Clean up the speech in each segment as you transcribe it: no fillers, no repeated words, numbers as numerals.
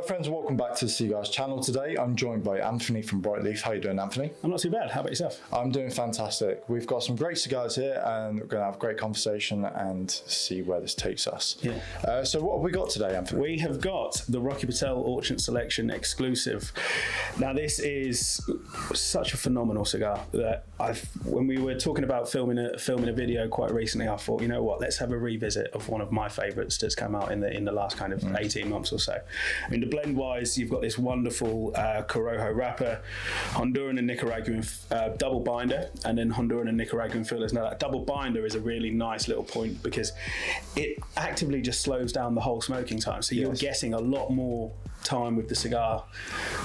Hello friends, welcome back to the Cigars channel. Today I'm joined by Anthony from Brightleaf. How you doing, Anthony? I'm not too bad. How about yourself? I'm doing fantastic. We've got some great cigars here and we're going to have a great conversation and see where this takes us. Yeah. So what have we got today, Anthony? We have got the Rocky Patel Orchant Seleccion exclusive. Now this is such a phenomenal cigar that when we were talking about filming a video quite recently, I thought, you know what, let's have a revisit of one of my favourites that's come out in the last kind of 18 months or so. I mean, the blend wise, you've got this wonderful Corojo wrapper, Honduran and Nicaraguan double binder, and then Honduran and Nicaraguan fillers. Now that double binder is a really nice little point because it actively just slows down the whole smoking time. So you're getting a lot more time with the cigar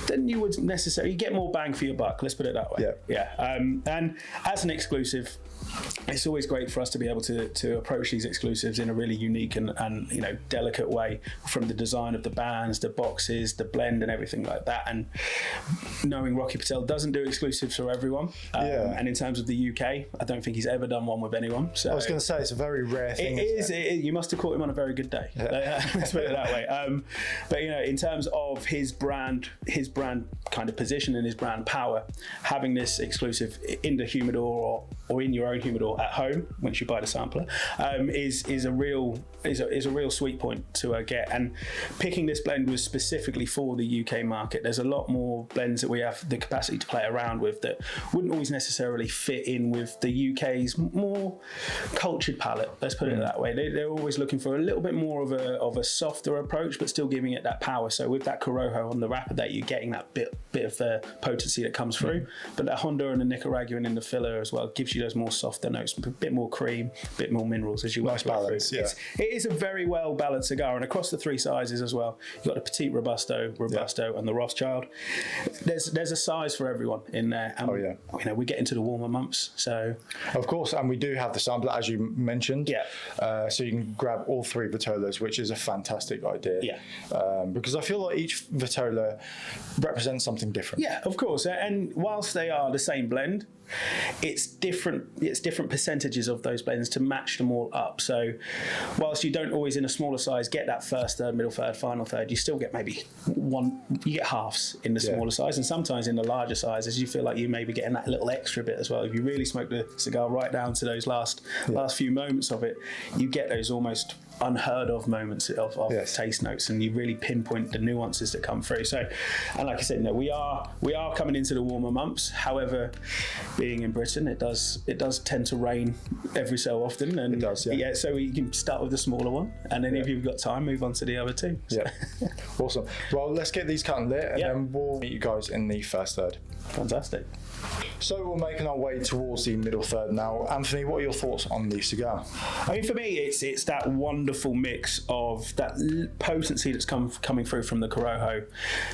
than you would necessarily. You get more bang for your buck, let's put it that way. And as an exclusive, it's always great for us to be able to approach these exclusives in a really unique and you know, delicate way, from the design of the bands, the boxes, the blend and everything like that. And knowing Rocky Patel doesn't do exclusives for everyone, and in terms of the UK, I don't think he's ever done one with anyone. So I was going to say, it's a very rare thing. It is. You must have caught him on a very good day. Let's put it that way. But you know, in terms of his brand kind of position and his brand power, having this exclusive in the humidor or in your own humidor at home once you buy the sampler is a real sweet point to get. And picking this blend was specifically for the UK market. There's a lot more blends that we have the capacity to play around with that wouldn't always necessarily fit in with the UK's more cultured palate. Let's put it that way. They're always looking for a little bit more of a softer approach, but still giving it that power. So with that Corojo on the wrapper, that you're getting that bit of potency that comes through, but that Honduran and Nicaraguan in the filler as well gives you those more softer notes, a bit more cream, a bit more minerals as you work balance, through. It is a very well balanced cigar, and across the three sizes as well. You've got the Petite Robusto, and the Rothschild. There's a size for everyone in there. And you know, we get into the warmer months, so of course, and we do have the sampler as you mentioned. So you can grab all three vitolas, which is a fantastic idea. Because I feel like each vitola represents something different. Yeah, of course. And whilst they are the same blend, it's different percentages of those blends to match them all up. So whilst you don't always in a smaller size get that first third, middle third, final third, you still get maybe you get halves in the smaller size, and sometimes in the larger sizes you feel like you may be getting that little extra bit as well. If you really smoke the cigar right down to those last few moments of it, you get those almost unheard of moments of taste notes, and you really pinpoint the nuances that come through. So, and like I said, you know, we are coming into the warmer months. However, being in Britain, it does tend to rain every so often, and it does, so you can start with the smaller one, and then if you've got time, move on to the other two. So. Awesome. Well, let's get these cut and lit, and then we'll meet you guys in the first third. Fantastic. So we're making our way towards the middle third now. Anthony, what are your thoughts on the cigar? I mean, for me, it's that wonderful mix of that potency that's coming through from the Corojo,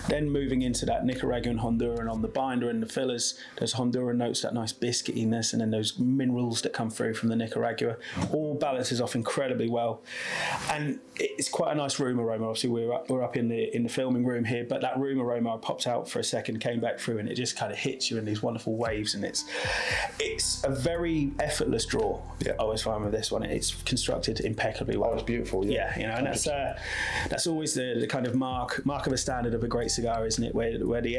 then moving into that Nicaraguan Honduran on the binder and the fillers, those Honduran notes, that nice biscuitiness, and then those minerals that come through from the Nicaragua, all balances off incredibly well. And it's quite a nice room aroma. Obviously, we're up in the filming room here, but that room aroma, I popped out for a second, came back through, and it just kind of hits you in these wonderful waves, and it's a very effortless draw. I always find with this one, it's constructed impeccably well. Oh, it's beautiful. You know, and that's always the kind of mark of a standard of a great cigar, isn't it? Where the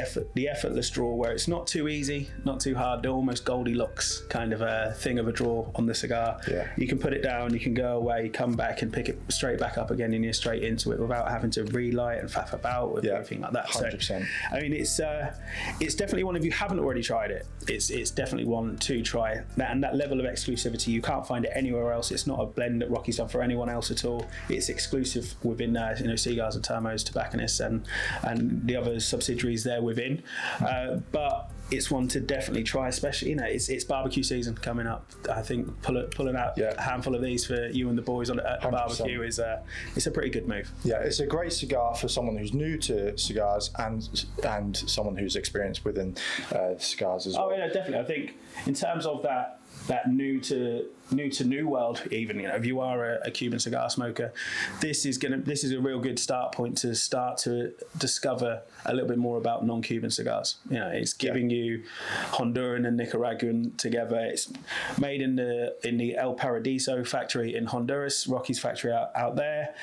effortless draw, where it's not too easy, not too hard, the almost Goldilocks kind of a thing of a draw on the cigar. You can put it down, you can go away, come back and pick it straight back up again, and you're straight into it without having to relight and faff about with everything like that. 100%. So, I mean, it's definitely one, if you haven't already tried it, it's definitely one to try. That level of exclusivity, you can't find it anywhere else. It's not a blend that Rocky's done for anyone else at all. It's exclusive within you know, Cigars and Turmeaus, tobacconists, and the other subsidiaries there within. But it's one to definitely try, especially, you know, it's barbecue season coming up. I think pulling out a handful of these for you and the boys at the barbecue is it's a pretty good move. Yeah, it's a great cigar for someone who's new to cigars and someone who's experienced within cigars as well. Oh yeah, definitely. I think in terms of that new to to New World, even, you know, if you are a Cuban cigar smoker, this is a real good start point to start to discover a little bit more about non-Cuban cigars. You know, it's giving you Honduran and Nicaraguan together. It's made in the El Paraiso factory in Honduras, Rocky's factory out there,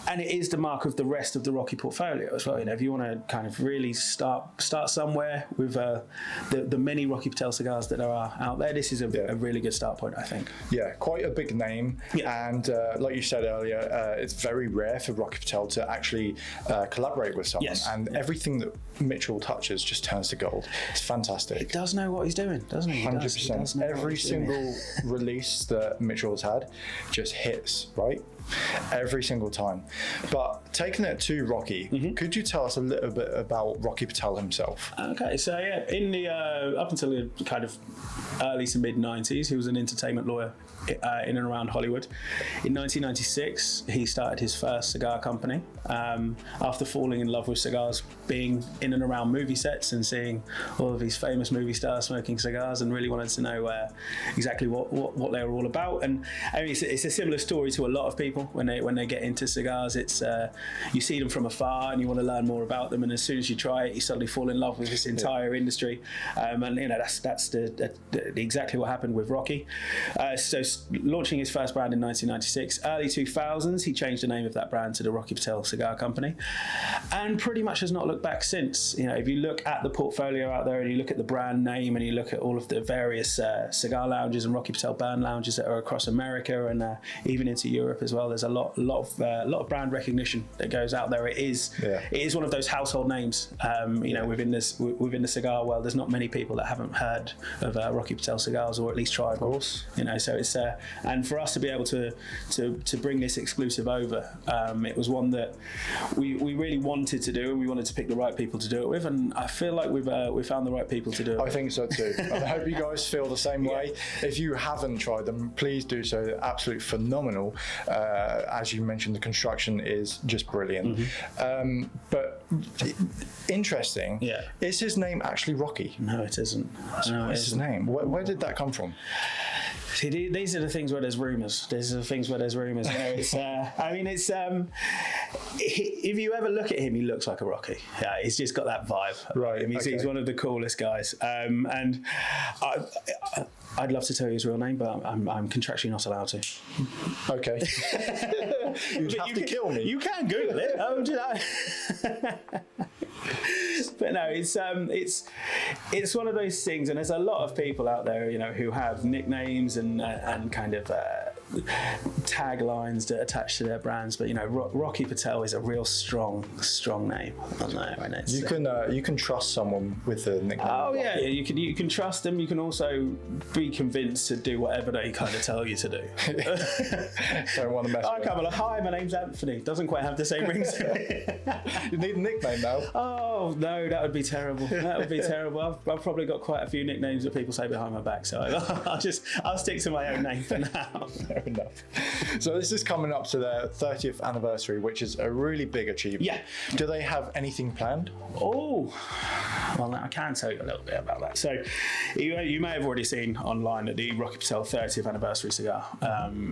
and it is the mark of the rest of the Rocky portfolio as well. You know, if you want to kind of really start somewhere with the many Rocky Patel cigars that are out there, this is a really good start point, I think. Yeah, quite a big name, and like you said earlier, it's very rare for Rocky Patel to actually collaborate with someone, and everything that Mitchell touches just turns to gold. It's fantastic. He does know what he's doing, doesn't he? 100%. Every single release that Mitchell has had just hits, right? Every single time. But taking it to Rocky, could you tell us a little bit about Rocky Patel himself? Okay, so yeah, in the up until the kind of early to mid 90s, he was an entertainment lawyer in and around Hollywood. In 1996, he started his first cigar company after falling in love with cigars, being in and around movie sets and seeing all of these famous movie stars smoking cigars, and really wanted to know exactly what they were all about. And I mean, it's a similar story to a lot of people when they get into cigars. It's you see them from afar and you want to learn more about them, and as soon as you try it, you suddenly fall in love with this entire industry. And you know, that's exactly what happened with Rocky. So launching his first brand in 1996, early 2000s, he changed the name of that brand to the Rocky Patel Cigar Company, and pretty much has not looked back since. You know, if you look at the portfolio out there and you look at the brand name and you look at all of the various cigar lounges and Rocky Patel band lounges that are across America and even into Europe as well, there's a lot of brand recognition that goes out there. It is one of those household names. You know, within the cigar world, there's not many people that haven't heard of Rocky Patel cigars, or at least tried. Of course. You know, so it's and for us to be able to bring this exclusive over, it was one that we really wanted to do, and we wanted to pick the right people to do it with, and I feel like we've found the right people to do it. I think so too. I hope you guys feel the same way. If you haven't tried them, please do so. They're absolutely phenomenal. As you mentioned, the construction is just brilliant. But interesting. Yeah. Is his name actually Rocky? No, it isn't. What's his name? Where did that come from? See, these are the things where there's rumours. These are the things where there's rumours. You know, it's. I mean, it's. If you ever look at him, he looks like a Rocky. Yeah, he's just got that vibe. Right. He's one of the coolest guys. And I'd love to tell you his real name, but I'm contractually not allowed to. Okay. You'd have to kill me. You can Google it. But no, it's one of those things, and there's a lot of people out there, you know, who have nicknames and kind of taglines that attach to their brands. But you know, Rocky Patel is a real strong name. You can trust someone with a nickname. Oh yeah, you can trust them. You can also be convinced to do whatever they kind of tell you to do. Don't want to mess. I come along. Hi, my name's Anthony. Doesn't quite have the same ring to it. You need a nickname now. Oh no, that would be terrible. That would be terrible. I've probably got quite a few nicknames that people say behind my back, so I'll stick to my own name for now. Fair enough. So this is coming up to their 30th anniversary, which is a really big achievement. Yeah. Do they have anything planned? Oh, well, I can tell you a little bit about that. So you may have already seen online that the Rocky Patel 30th anniversary cigar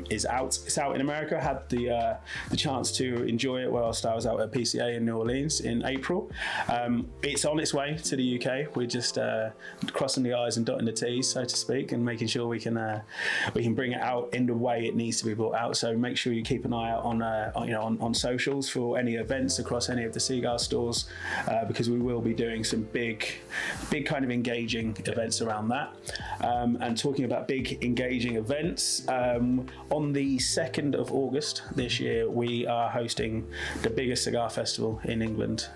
is out. It's out in America. I had the chance to enjoy it whilst I was out at PCA in New Orleans in April. It's on its way to the UK. We're just crossing the I's and dotting the T's, so to speak, and making sure we can bring it out in the way it needs to be brought out. So make sure you keep an eye out on socials for any events across any of the Cigars stores, because we will be doing some big kind of engaging events around that. And talking about big engaging events, on the 2nd of August this year, we are hosting the biggest cigar festival in England.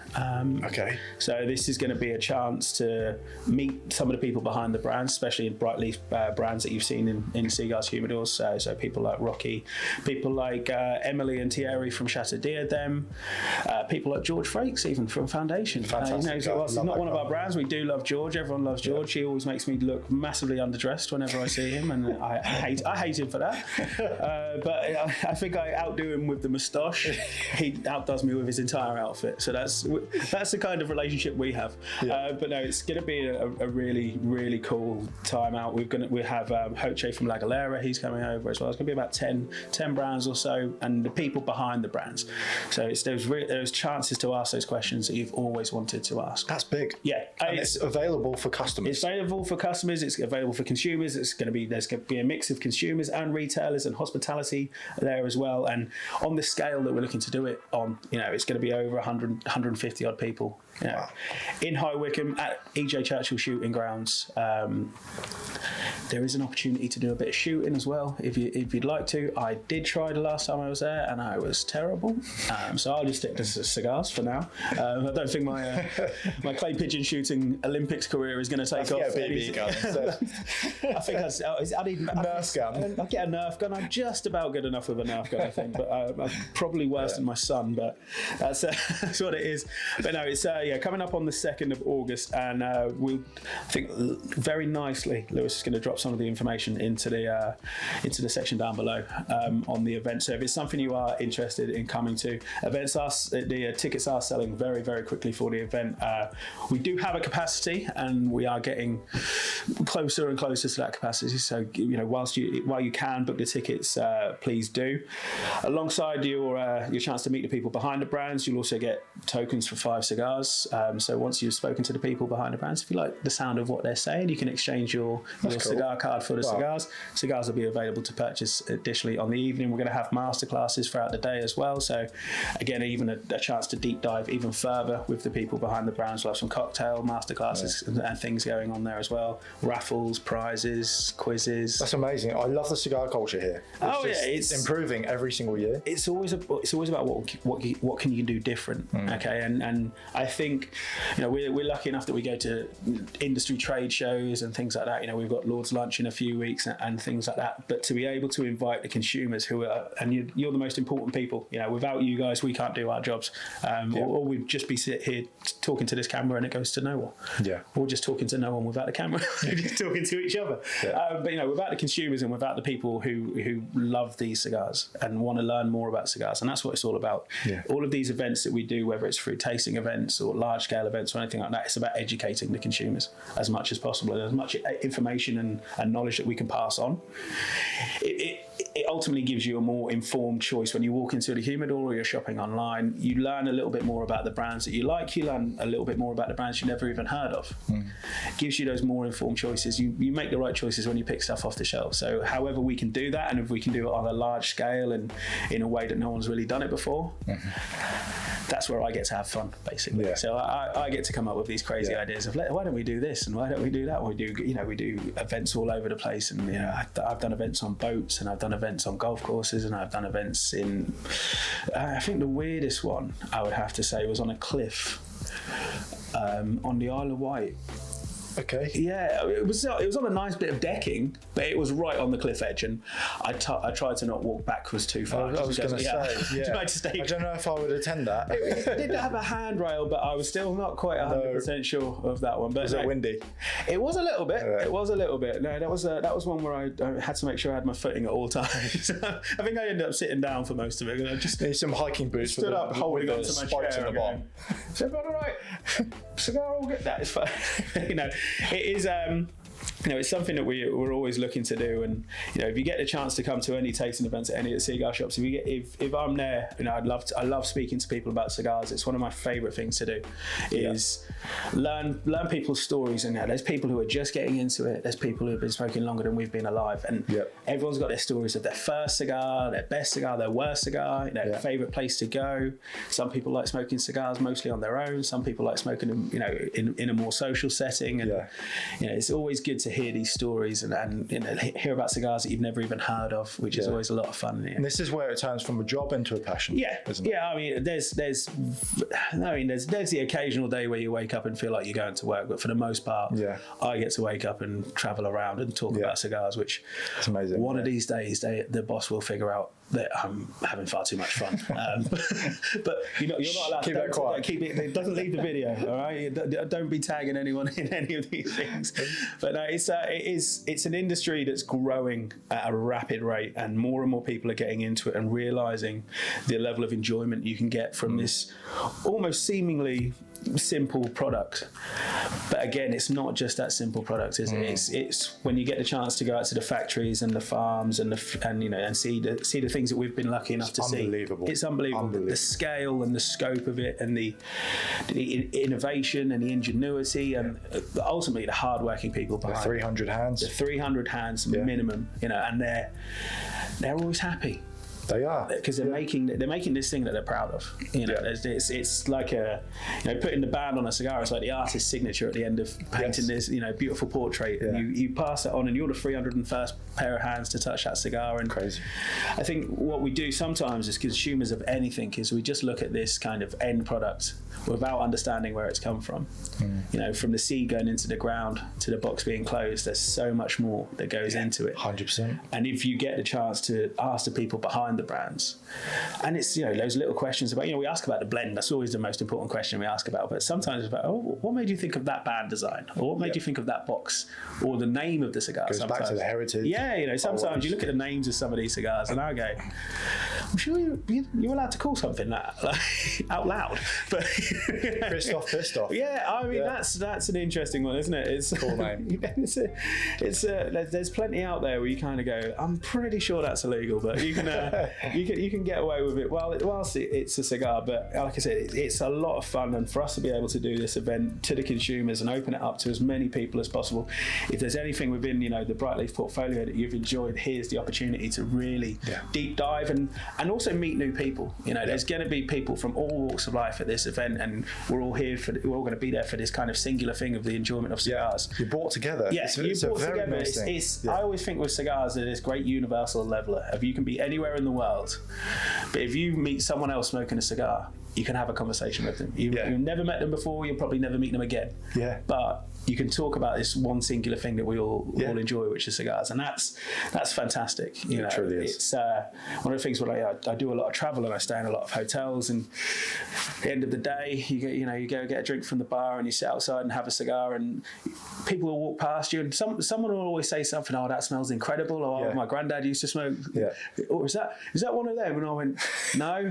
Okay. So this is going to be a chance to meet some of the people behind the brands, especially in bright leaf brands that you've seen in Cigars humidors. So people people like Rocky, people like Emily and Thierry from Chateau Diadem, people like George Frakes even from Foundation. Fantastic. Whilst he's not one of our brands, we do love George. Everyone loves George. He always makes me look massively underdressed whenever I see him, and I hate him for that. But I think I outdo him with the moustache. He outdoes me with his entire outfit. So that's the kind of relationship we have. But no, it's going to be a really, really cool time out. We have Hoche from La Galera. He's coming over as well. It's going to be about 10 brands or so, and the people behind the brands. So it's those chances to ask those questions that you've always wanted to ask. That's big. Yeah, and it's available for customers. It's available for customers. It's available for consumers. There's going to be a mix of consumers and retailers and hospitality there as well. And on the scale that we're looking to do it on, it's going to be over 150 odd people. Wow. In High Wycombe at E.J. Churchill Shooting Grounds. There is an opportunity to do a bit of shooting as well if you'd like to. I did try the last time I was there and I was terrible. So I'll just stick to cigars for now. I don't think my clay pigeon shooting Olympics career is going to take off. Get a BB gun instead. I think I need a Nerf gun. I'll get a Nerf gun. I'm just about good enough with a Nerf gun, I think, but I'm probably worse than my son. But that's what it is. But no, it's coming up on the 2nd of August, and we'll think very nicely. Lewis is going to drop some of the information into the section down below on the event. So if it's something you are interested in coming to, the tickets are selling very, very quickly for the event. We do have a capacity, and we are getting closer and closer to that capacity. So while you can book the tickets, please do. Alongside your chance to meet the people behind the brands, you'll also get tokens for 5 cigars. So once you've spoken to the people behind the brands, if you like the sound of what they're saying, you can exchange your cigar card for the cigars. Cigars will be available to purchase additionally on the evening. We're going to have masterclasses throughout the day as well. So again, even a chance to deep dive even further with the people behind the brands. We'll have some cocktail masterclasses and things going on there as well. Raffles, prizes, quizzes. That's amazing. I love the cigar culture here. It's improving every single year. It's always about what can you do different. Okay, and I think we're lucky enough that we go to industry trade shows and things like that. We've got Lord's Lunch in a few weeks and things like that. But to be able to invite the consumers you're the most important people. Without you guys, we can't do our jobs. Or we'd just be here talking to this camera and it goes to no one. Yeah. Or just talking to no one without the camera. We're just talking to each other. Yeah. But without the consumers and without the people who love these cigars and want to learn more about cigars, and that's what it's all about. Yeah. All of these events that we do, whether it's through tasting events or large scale events or anything like that, it's about educating the consumers as much as possible, and as much information and knowledge that we can pass on. It ultimately gives you a more informed choice when you walk into the humidor or you're shopping online. You learn a little bit more about the brands that you like. You learn a little bit more about the brands you never even heard of. It gives you those more informed choices. You make the right choices when you pick stuff off the shelf. So however we can do that, and if we can do it on a large scale and in a way that no one's really done it before, that's where I get to have fun, basically. Yeah. So I get to come up with these crazy ideas of why don't we do this and why don't we do that? We do events all over the place, and I've done events on boats, and I've done events on golf courses, and I've done events in. I think the weirdest one I would have to say was on a cliff on the Isle of Wight. Okay. Yeah, it was on a nice bit of decking, but it was right on the cliff edge, and I tried to not walk backwards too far. I was going to say, tried to stay. I don't know if I would attend that. It did have a handrail, but I was still not quite 100% sure of that one. But was it windy? It was a little bit. It was a little bit. No, that was one where I had to make sure I had my footing at all times. I think I ended up sitting down for most of it. I just need some hiking boots. Stood up, holding onto my chair. In the bottom. Is everyone all right? Cigar all good? That is fine. It is. It's something that we're always looking to do, and if you get the chance to come to any tasting events at any of the cigar shops, if I'm there, I love speaking to people about cigars. It's one of my favourite things to do, is learn people's stories. And there's people who are just getting into it. There's people who have been smoking longer than we've been alive, and everyone's got their stories of their first cigar, their best cigar, their worst cigar, their favourite place to go. Some people like smoking cigars mostly on their own. Some people like smoking them, in a more social setting, and it's always good to hear these stories and hear about cigars that you've never even heard of, which is always a lot of fun. And this is where it turns from a job into a passion. Yeah, isn't it? yeah. I mean, there's the occasional day where you wake up and feel like you're going to work, but for the most part, I get to wake up and travel around and talk about cigars, which it's amazing. One of these days, the boss will figure out that I'm having far too much fun. But you're not allowed keep that quiet. Keep it doesn't leave the video, all right? Don't be tagging anyone in any of these things. But no, it's an industry that's growing at a rapid rate, and more people are getting into it and realizing the level of enjoyment you can get from this almost seemingly simple product. But again, it's not just that simple product, is it? It's when you get the chance to go out to the factories and the farms and see the things that we've been lucky enough to see. It's unbelievable. The scale and the scope of it, and the innovation and the ingenuity, and ultimately the hardworking people behind the 300 hands. The 300 hands minimum, and they're always happy. They are, because they're making this thing that they're proud of. It's like putting the band on a cigar. It's like the artist's signature at the end of painting this beautiful portrait. Yeah. And you pass it on, and you're the 301st pair of hands to touch that cigar. And crazy. I think what we do sometimes as consumers of anything is we just look at this kind of end product without understanding where it's come from. From the seed going into the ground to the box being closed, there's so much more that goes into it. 100%. And if you get the chance to ask the people behind the brands, and it's those little questions about we ask about the blend. That's always the most important question we ask about. But sometimes it's about what made you think of that band design, or what made you think of that box, or the name of the cigar. Goes back to the heritage. Yeah, sometimes you look at the names of some of these cigars, and I go, I'm sure you're allowed to call something that out loud, but pissed off. Yeah, I mean that's an interesting one, isn't it? It's cool name. There's plenty out there where you kind of go, I'm pretty sure that's illegal, but you can get away with it. Whilst it's a cigar, but like I said, it's a lot of fun, and for us to be able to do this event to the consumers and open it up to as many people as possible. If there's anything within the Brightleaf portfolio that you've enjoyed, here's the opportunity to really deep dive and also meet new people. There's going to be people from all walks of life at this event, and we're all going to be there for this kind of singular thing of the enjoyment of cigars. You're brought together. Yes, you're brought together. Nice I always think with cigars that it's great universal leveler. If you can be anywhere in the world, but if you meet someone else smoking a cigar, you can have a conversation with them. You've never met them before, you'll probably never meet them again. Yeah. But you can talk about this one singular thing that we all enjoy, which is cigars, and that's fantastic. It truly is. It's one of the things where I do a lot of travel and I stay in a lot of hotels, and at the end of the day, you go get a drink from the bar and you sit outside and have a cigar, and people will walk past you, and someone will always say something. Oh, that smells incredible. Or my granddad used to smoke. Yeah. Or is that one of them? And I went, no,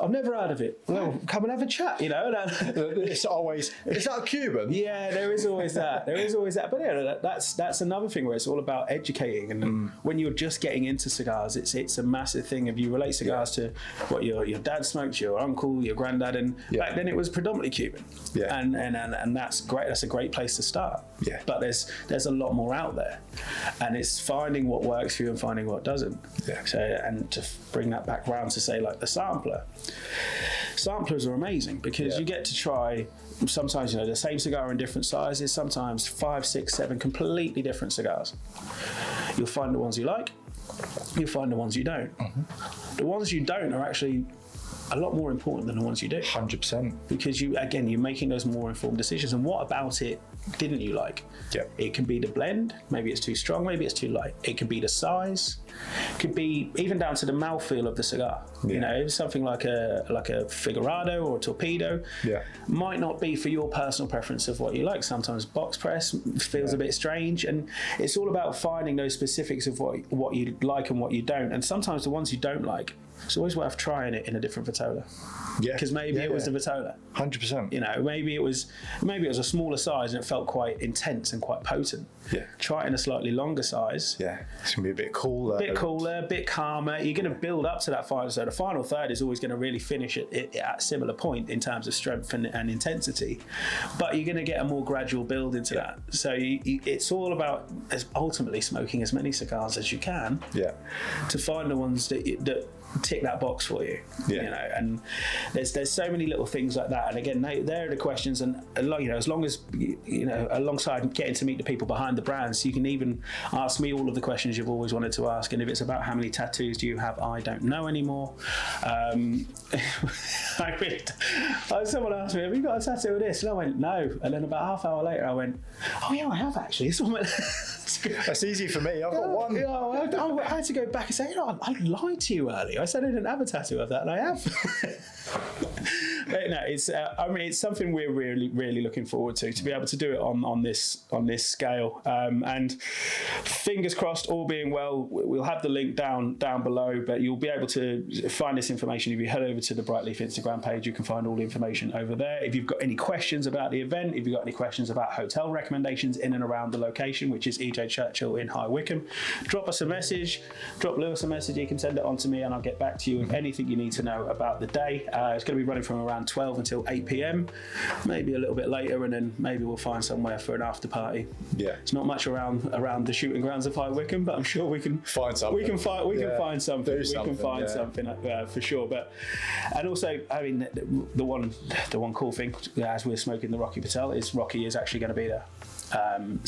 I've never heard of it. Well, come and have a chat. It's always, is that a Cuban? Yeah, there is always that. But that's another thing where it's all about educating. And when you're just getting into cigars, it's a massive thing. If you relate cigars to what your dad smoked, your uncle, your granddad, and back then it was predominantly Cuban. Yeah. And that's great. That's a great place to start. Yeah. But there's a lot more out there, and it's finding what works for you and finding what doesn't. Yeah. So, and to bring that back round to say, like, the samplers are amazing because you get to try sometimes the same cigar in different sizes, sometimes 5, 6, 7 completely different cigars. You'll find the ones you like, you'll find the ones you don't. The ones you don't are actually a lot more important than the ones you do. 100%. Because you're making those more informed decisions. And what about it didn't you like? Yeah. It can be the blend, maybe it's too strong, maybe it's too light. It can be the size, it could be even down to the mouthfeel of the cigar. Yeah. Something like a Figurado or a Torpedo might not be for your personal preference of what you like. Sometimes box press feels a bit strange, and it's all about finding those specifics of what you like and what you don't. And sometimes the ones you don't like, it's always worth trying it in a different Vitola. Yeah. Because maybe it was the Vitola. 100%. Maybe it was a smaller size and it felt quite intense and quite potent. Yeah. Try it in a slightly longer size. Yeah. It's gonna be a bit cooler. A bit calmer. You're gonna build up to that final. So the final third is always gonna really finish at a similar point in terms of strength and intensity. But you're gonna get a more gradual build into that. So it's all about ultimately smoking as many cigars as you can. Yeah. To find the ones that tick that box for you. Yeah. You know, and there's so many little things like that. And again, they're the questions. And you know, as long as you know, alongside getting to meet the people behind the brands, you can even ask me all of the questions you've always wanted to ask. And if it's about how many tattoos do you have, I don't know anymore. Someone asked me, have you got a tattoo of this? And I went, no. And then about half hour later, I went, oh yeah, I have actually. It's on my That's easy for me. I've got one. You know, I had to go back and say, you know, I lied to you earlier. I said I didn't have a tattoo of that, and I have. But no, it's. I mean, it's something we're really looking forward to be able to do it on this scale. And fingers crossed, all being well, we'll have the link down below. But you'll be able to find this information if you head over to the Brightleaf Instagram page. You can find all the information over there. If you've got any questions about the event, if you've got any questions about hotel recommendations in and around the location, which is E.J. Churchill in High Wycombe, drop us a message. Drop Lewis a message. You can send it on to me, and I'll get back to you with anything you need to know about the day. It's going to be running from around 12 until 8 p.m, maybe a little bit later, and then maybe we'll find somewhere for an after party. Yeah, it's not much around the shooting grounds of High Wycombe, but I'm sure we can find something. We can find something. We can find something for sure. But and also, I mean, the one cool thing as we're smoking the Rocky Patel is Rocky is actually going to be there. And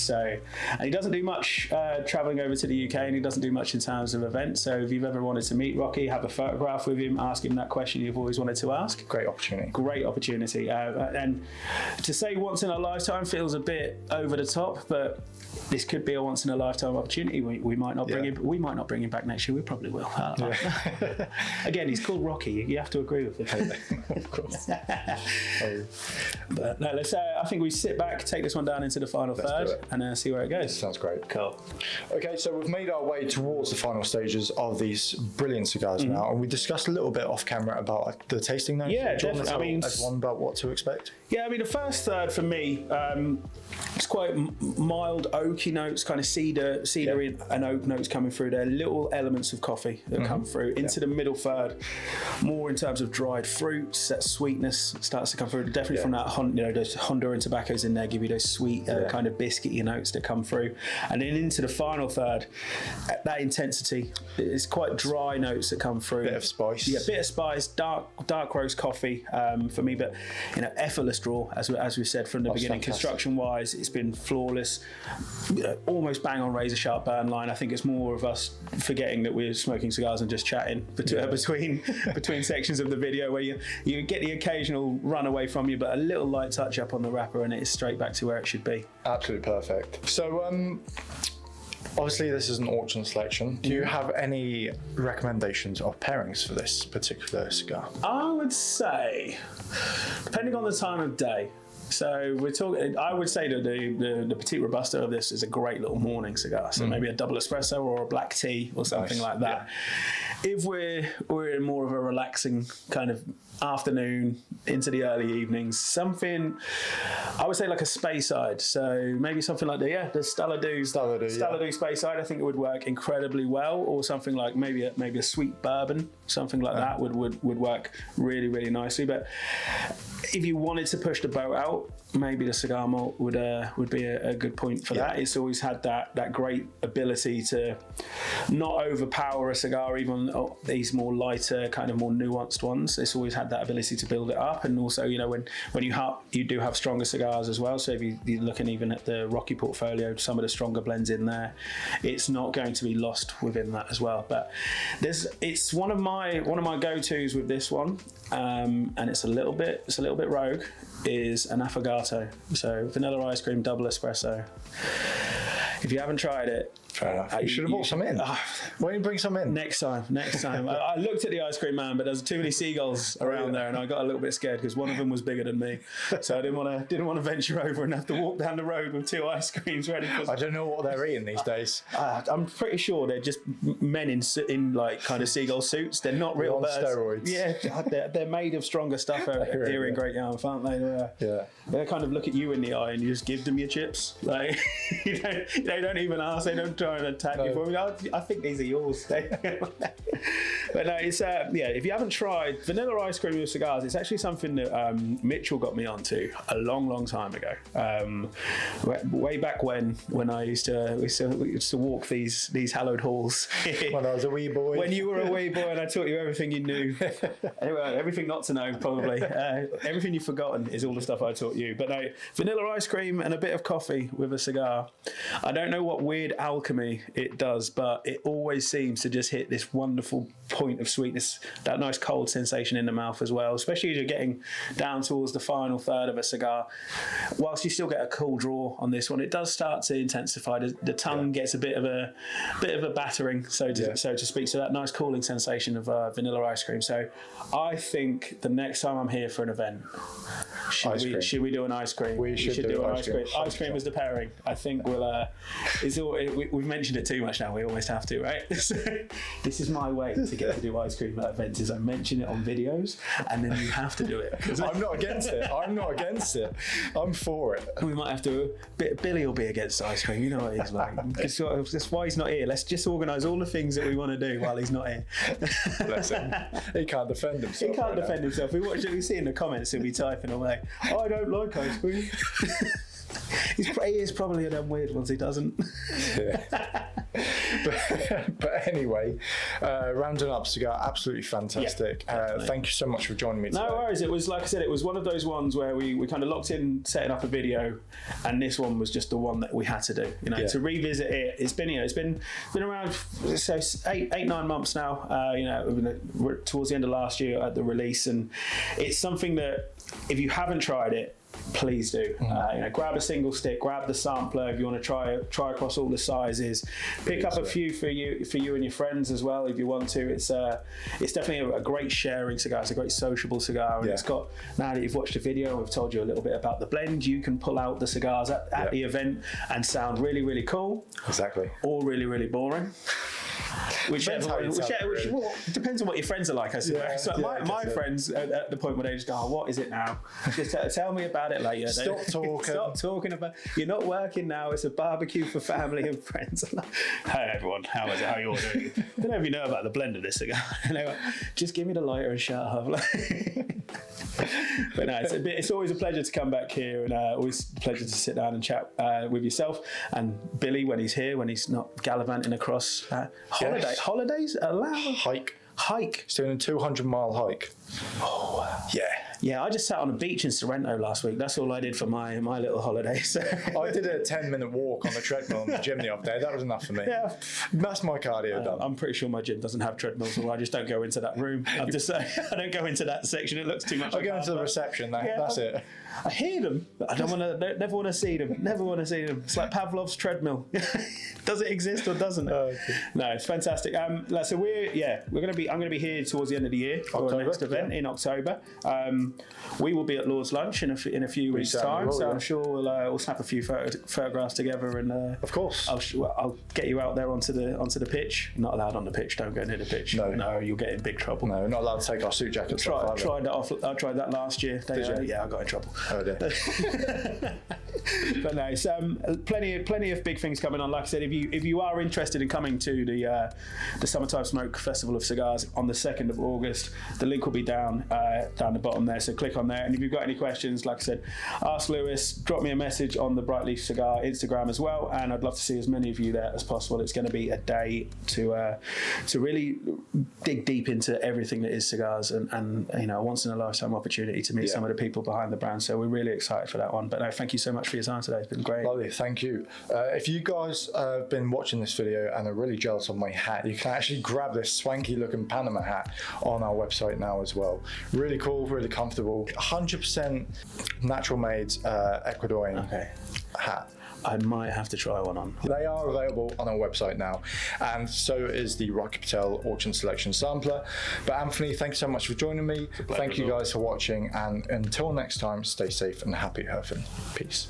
he doesn't do much traveling over to the UK, and he doesn't do much in terms of events. So if you've ever wanted to meet Rocky, have a photograph with him, ask him that question you've always wanted to ask. Great opportunity. And to say once in a lifetime feels a bit over the top, but this could be a once in a lifetime opportunity. We might not bring him. We might not bring him back next year. We probably will. Again, he's called Rocky. You have to agree with him. Of course. But no, let's. I think we sit back, take this one down into the final third, and see where it goes. Sounds great. Cool. Okay, so we've made our way towards the final stages of these brilliant cigars now, and we discussed a little bit off camera about the tasting notes. Yeah, do you want to definitely. tell everyone about what to expect? Yeah, I mean, the first third for me, it's quite mild oaky notes, kind of cedar and oak notes coming through there. Little elements of coffee that come through. Into the middle third, more in terms of dried fruits. That sweetness starts to come through. Definitely from that, those Honduran tobaccos in there give you those sweet kind of biscuity notes that come through. And then into the final third, that intensity. It's quite dry notes that come through. Bit of spice. Yeah, bit of spice. Dark roast coffee for me, but effortless draw as we said from the beginning. Construction wise, it's been flawless. Almost bang on razor sharp burn line. I think it's more of us forgetting that we're smoking cigars and just chatting between sections of the video where you get the occasional run away from you, but a little light touch up on the wrapper and it's straight back to where it should be. Absolutely perfect. So obviously this is an auction selection. Do you have any recommendations of pairings for this particular cigar? I would say, depending on the time of day. So we're talking. I would say that the Petite Robusta of this is a great little morning cigar. So maybe a double espresso or a black tea or something like that. Yeah. If we're in more of a relaxing kind of afternoon into the early evenings, something I would say like a Speyside. So maybe something like the Stella Do Speyside. I think it would work incredibly well. Or something like maybe a sweet bourbon, something like that would work really, really nicely. But if you wanted to push the boat out, maybe the cigar malt would be a good point for that. It's always had that great ability to not overpower a cigar, even these more lighter, kind of more nuanced ones. It's always had that ability to build it up, and also when you do have stronger cigars as well. So if you're looking even at the Rocky portfolio, some of the stronger blends in there, it's not going to be lost within that as well. But it's one of my go-tos with this one, and it's a little bit rogue. Is an affogato, so vanilla ice cream double espresso. If you haven't tried it, fair enough. You should have brought some in. Why don't you bring some in? Next time. I looked at the ice cream man, but there's too many seagulls around there, and I got a little bit scared because one of them was bigger than me. So I didn't want to venture over and have to walk down the road with two ice creams ready. I don't know what they're eating these days. I'm pretty sure they're just men in like kind of seagull suits. They're not real birds. Steroids. Yeah, they're made of stronger stuff here in Great Yarmouth, aren't they? They kind of look at you in the eye and you just give them your chips. Like they don't even ask. They don't trying to attack you for me. I think these are yours. But no, it's if you haven't tried vanilla ice cream with cigars, it's actually something that Mitchell got me onto a long time ago. Way back when I used to walk these hallowed halls. When I was a wee boy. When you were a wee boy and I taught you everything you knew. Everything not to know, probably. Everything you've forgotten is all the stuff I taught you. But no, vanilla ice cream and a bit of coffee with a cigar. I don't know what weird alchemy it does, but it always seems to just hit this wonderful point of sweetness, that nice cold sensation in the mouth as well, especially as you're getting down towards the final third of a cigar. Whilst you still get a cool draw on this one, it does start to intensify. The tongue gets a bit of a battering, so to speak. So that nice cooling sensation of vanilla ice cream. So I think the next time I'm here for an event, should we do an ice cream? We should do an ice cream. Ice cream is the pairing. I think we've mentioned it too much now. We almost have to, right? This is my way to get to do ice cream at events. Is I mention it on videos, and then you have to do it. I'm not against it. I'm for it. We might have to. Billy will be against ice cream. You know what he's like. That's why he's not here. Let's just organise all the things that we want to do while he's not here. Bless him. He can't defend himself. He can't defend himself. We see in the comments he'll be typing away. I don't like ice cream. He is probably a damn weird ones. He doesn't. Yeah. But anyway, rounding up Cigar, absolutely fantastic. Thank you so much for joining me today. No worries. It was, like I said, it was one of those ones where we kind of locked in setting up a video, and this one was just the one that we had to do. To revisit it. It's been around 8-9 months now. We're towards the end of last year at the release, and it's something that if you haven't tried it, please do. Grab a single stick, grab the sampler if you want to try across all the sizes. Pick up a few for you and your friends as well if you want to. It's definitely a great sharing cigar. It's a great sociable cigar, and it's got, now that you've watched the video, we've told you a little bit about the blend. You can pull out the cigars at the event and sound really, really cool. Exactly. Or really, really boring. Whichever depends on what your friends are like, I suppose. My friends at the point where they just go, what is it now? Just tell me about it later. Stop talking about it. You're not working now. It's a barbecue for family and friends. Hey everyone, how is it? How are you all doing? I don't know if you know about the blend of this cigar. Just give me the lighter and shut up. But no, it's always a pleasure to come back here, and always a pleasure to sit down and chat with yourself and Billy when he's here, when he's not gallivanting across holidays allowed. Hike. He's doing a 200-mile hike. Oh, wow. Yeah, I just sat on a beach in Sorrento last week. That's all I did for my little holiday. So. I did a 10-minute walk on the treadmill in the gym the other day. That was enough for me. Yeah. That's my cardio done. I'm pretty sure my gym doesn't have treadmills, or I just don't go into that room. I'm just saying, I don't go into that section. It looks too much. I go into the reception. That's it. I hear them, but I never want to see them. Never want to see them. It's like Pavlov's treadmill. Does it exist or doesn't it? Okay. No, it's fantastic. So I'm going to be here towards the end of the year for the next event in October. We will be at Lord's Lunch in a few weeks' time, so I'm sure we'll snap a few photographs together, and of course I'll get you out there onto the pitch. Not allowed on the pitch. Don't go near the pitch. No, you'll get in big trouble. No, we're not allowed to take our suit jackets off. I tried that last year. Yeah, I got in trouble. Oh dear. But no, it's plenty of big things coming on. Like I said, if you are interested in coming to the Summertime Smoke Festival of Cigars on the 2nd of August, the link will be down the bottom there. So click on there, and if you've got any questions, like I said, ask Lewis. Drop me a message on the Brightleaf Cigar Instagram as well, and I'd love to see as many of you there as possible. It's going to be a day to really dig deep into everything that is cigars, and a once in a lifetime opportunity to meet some of the people behind the brand. So we're really excited for that one. But no, thank you so much for your time today. It's been great. Lovely, thank you. If you guys have been watching this video and are really jealous of my hat, you can actually grab this swanky looking Panama hat on our website now as well. Really cool, really comfortable. 100% natural made Ecuadorian hat. I might have to try one on. They are available on our website now, and so is the Rocky Patel Orchant Seleccion sampler. But Anthony, thank you so much for joining me. Thank you guys for watching, and until next time, stay safe and happy herfing. Peace.